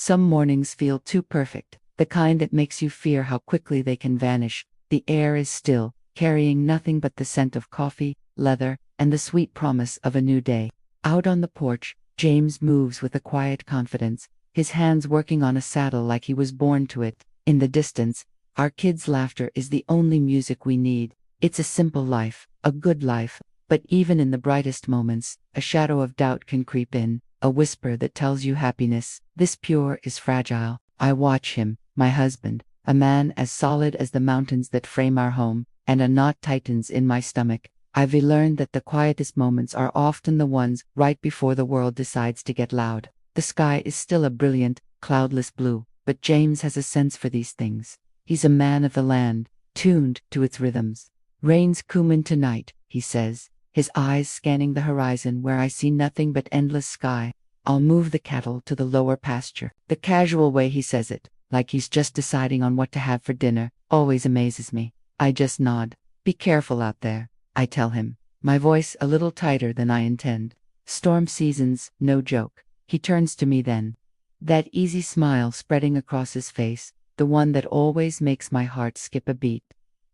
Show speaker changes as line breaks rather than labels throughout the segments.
Some mornings feel too perfect, the kind that makes you fear how quickly they can vanish. The air is still, carrying nothing but the scent of coffee, leather, and the sweet promise of a new day. Out on the porch, James moves with a quiet confidence, his hands working on a saddle like he was born to it. In the distance, our kids' laughter is the only music we need. It's a simple life, a good life, but even in the brightest moments, a shadow of doubt can creep in, a whisper that tells you happiness, this pure, is fragile. I watch him, my husband, a man as solid as the mountains that frame our home, and a knot tightens in my stomach. I've learned that the quietest moments are often the ones right before the world decides to get loud. The sky is still a brilliant, cloudless blue, but James has a sense for these things. He's a man of the land, tuned to its rhythms. Rain's coming tonight, he says, his eyes scanning the horizon where I see nothing but endless sky. I'll move the cattle to the lower pasture. The casual way he says it, like he's just deciding on what to have for dinner, always amazes me. I just nod. Be careful out there, I tell him, my voice a little tighter than I intend. Storm seasons, no joke. He turns to me then, that easy smile spreading across his face, the one that always makes my heart skip a beat.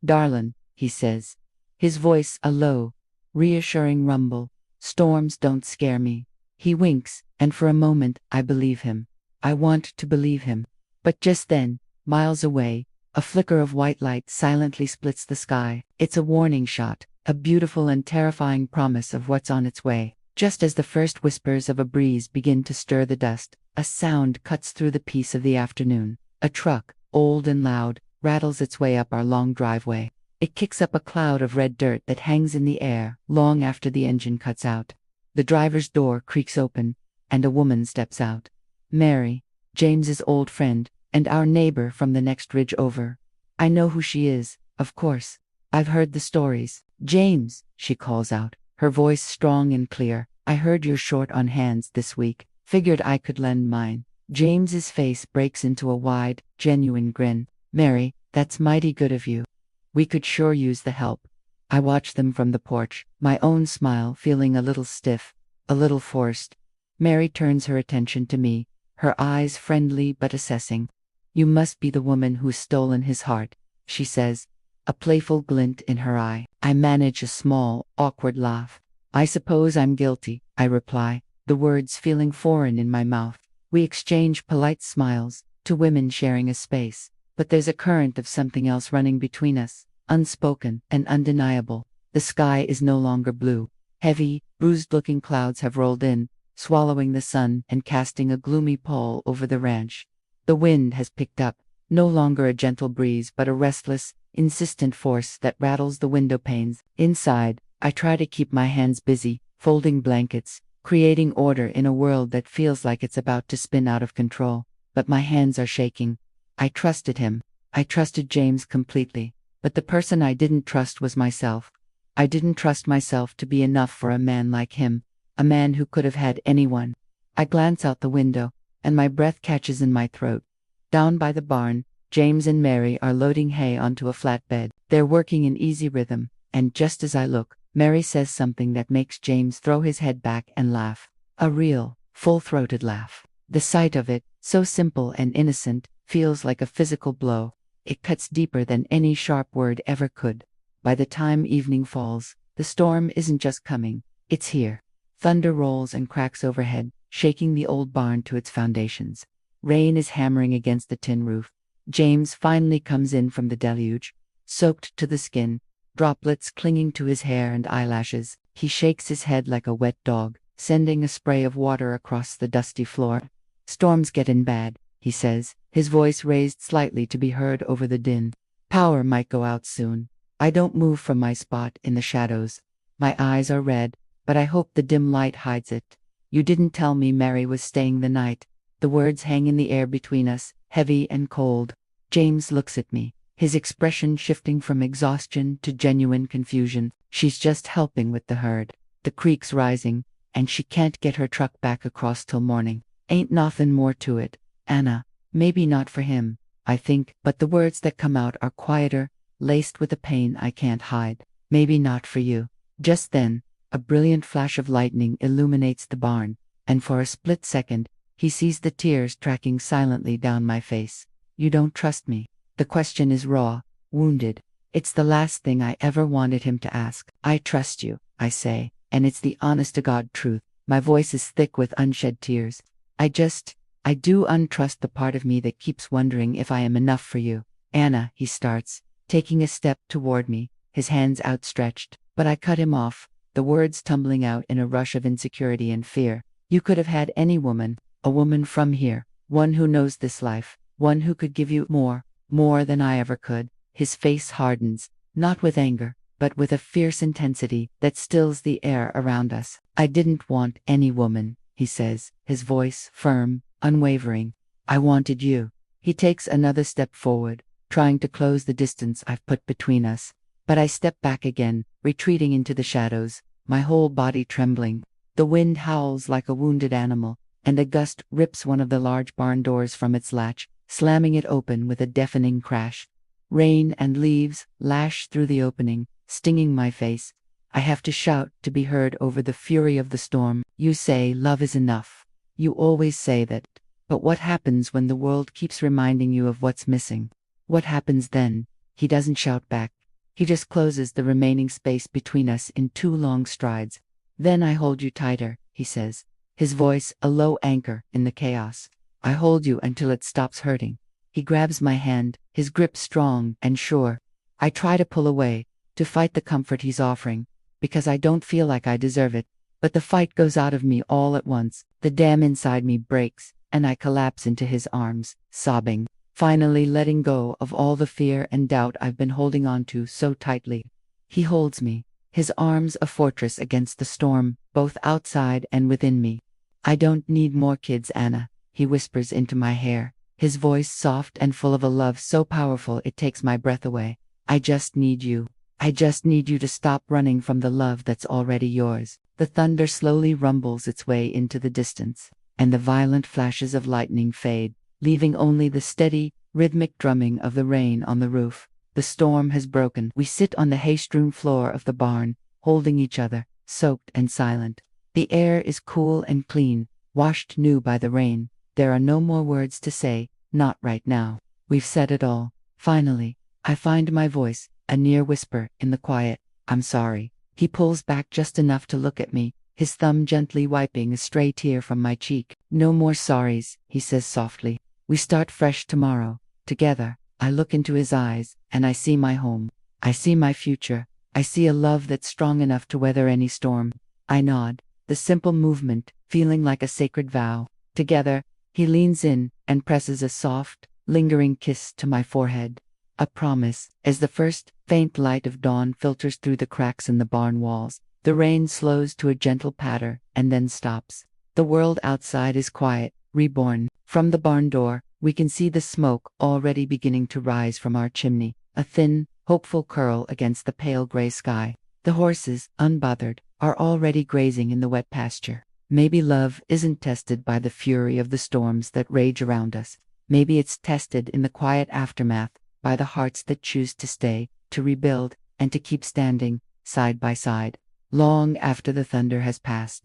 Darlin', he says, his voice a low, reassuring rumble. Storms don't scare me. He winks, and for a moment I believe him. I want to believe him. But just then, miles away, a flicker of white light silently splits the sky. It's a warning shot, a beautiful and terrifying promise of what's on its way. Just as the first whispers of a breeze begin to stir the dust, a sound cuts through the peace of the afternoon. A truck, old and loud, rattles its way up our long driveway. It kicks up a cloud of red dirt that hangs in the air long after the engine cuts out. The driver's door creaks open, and a woman steps out. Mary, James's old friend, and our neighbor from the next ridge over. I know who she is, of course. I've heard the stories. James, she calls out, her voice strong and clear. I heard you're short on hands this week. Figured I could lend mine. James's face breaks into a wide, genuine grin. Mary, that's mighty good of you. We could sure use the help. I watch them from the porch, my own smile feeling a little stiff, a little forced. Mary turns her attention to me, her eyes friendly but assessing. You must be the woman who's stolen his heart, she says, a playful glint in her eye. I manage a small, awkward laugh. I suppose I'm guilty, I reply, the words feeling foreign in my mouth. We exchange polite smiles, two women sharing a space, but there's a current of something else running between us, unspoken and undeniable. The sky is no longer blue. Heavy, bruised-looking clouds have rolled in, swallowing the sun and casting a gloomy pall over the ranch. The wind has picked up, no longer a gentle breeze but a restless, insistent force that rattles the window panes. Inside, I try to keep my hands busy, folding blankets, creating order in a world that feels like it's about to spin out of control. But my hands are shaking. I trusted him. I trusted James completely. But the person I didn't trust was myself. I didn't trust myself to be enough for a man like him, a man who could have had anyone. I glance out the window, and my breath catches in my throat. Down by the barn, James and Mary are loading hay onto a flatbed. They're working in easy rhythm, and just as I look, Mary says something that makes James throw his head back and laugh. A real, full-throated laugh. The sight of it, so simple and innocent, feels like a physical blow. It cuts deeper than any sharp word ever could. By the time evening falls, the storm isn't just coming, it's here. Thunder rolls and cracks overhead, shaking the old barn to its foundations. Rain is hammering against the tin roof. James finally comes in from the deluge, soaked to the skin, droplets clinging to his hair and eyelashes. He shakes his head like a wet dog, sending a spray of water across the dusty floor. Storm's getting bad, he says, his voice raised slightly to be heard over the din. Power might go out soon. I don't move from my spot in the shadows. My eyes are red, but I hope the dim light hides it. You didn't tell me Mary was staying the night. The words hang in the air between us, heavy and cold. James looks at me, his expression shifting from exhaustion to genuine confusion. She's just helping with the herd. The creek's rising, and she can't get her truck back across till morning. Ain't nothin' more to it, Anna. Maybe not for him, I think, but the words that come out are quieter, laced with a pain I can't hide. Maybe not for you. Just then, a brilliant flash of lightning illuminates the barn, and for a split second, He sees the tears tracking silently down my face. You don't trust me. The question is raw, wounded. It's the last thing I ever wanted him to ask. I trust you, I say, and it's the honest-to-God truth. My voice is thick with unshed tears. I do untrust the part of me that keeps wondering if I am enough for you. Anna, he starts, taking a step toward me, his hands outstretched. But I cut him off, the words tumbling out in a rush of insecurity and fear. You could have had any woman, a woman from here, one who knows this life, one who could give you more than I ever could. His face hardens, not with anger, but with a fierce intensity that stills the air around us. I didn't want any woman, he says, his voice firm, unwavering. I wanted you. He takes another step forward, trying to close the distance I've put between us. But I step back again, retreating into the shadows, my whole body trembling. The wind howls like a wounded animal, and a gust rips one of the large barn doors from its latch, slamming it open with a deafening crash. Rain and leaves lash through the opening, stinging my face. I have to shout to be heard over the fury of the storm. You say love is enough. You always say that. But what happens when the world keeps reminding you of what's missing? What happens then? He doesn't shout back. He just closes the remaining space between us in 2 long strides. Then I hold you tighter, he says, his voice a low anchor in the chaos. I hold you until it stops hurting. He grabs my hand, his grip strong and sure. I try to pull away, to fight the comfort he's offering, because I don't feel like I deserve it. But the fight goes out of me all at once. The dam inside me breaks, and I collapse into his arms, sobbing, finally letting go of all the fear and doubt I've been holding on to so tightly. He holds me, his arms a fortress against the storm, both outside and within me. I don't need more kids, Anna, he whispers into my hair, his voice soft and full of a love so powerful it takes my breath away. I just need you. I just need you to stop running from the love that's already yours. The thunder slowly rumbles its way into the distance, and the violent flashes of lightning fade, leaving only the steady, rhythmic drumming of the rain on the roof. The storm has broken. We sit on the hay-strewn floor of the barn, holding each other, soaked and silent. The air is cool and clean, washed new by the rain. There are no more words to say, not right now. We've said it all. Finally, I find my voice, a near whisper in the quiet. I'm sorry. He pulls back just enough to look at me, his thumb gently wiping a stray tear from my cheek. No more sorries, he says softly. We start fresh tomorrow, together. I look into his eyes, and I see my home. I see my future. I see a love that's strong enough to weather any storm. I nod, the simple movement, feeling like a sacred vow. Together, he leans in and presses a soft, lingering kiss to my forehead. A promise. As the first faint light of dawn filters through the cracks in the barn walls, the rain slows to a gentle patter and then stops. The world outside is quiet, reborn. From the barn door, we can see the smoke already beginning to rise from our chimney, a thin, hopeful curl against the pale gray sky. The horses, unbothered, are already grazing in the wet pasture. Maybe love isn't tested by the fury of the storms that rage around us. Maybe it's tested in the quiet aftermath, by the hearts that choose to stay, to rebuild, and to keep standing, side by side, long after the thunder has passed.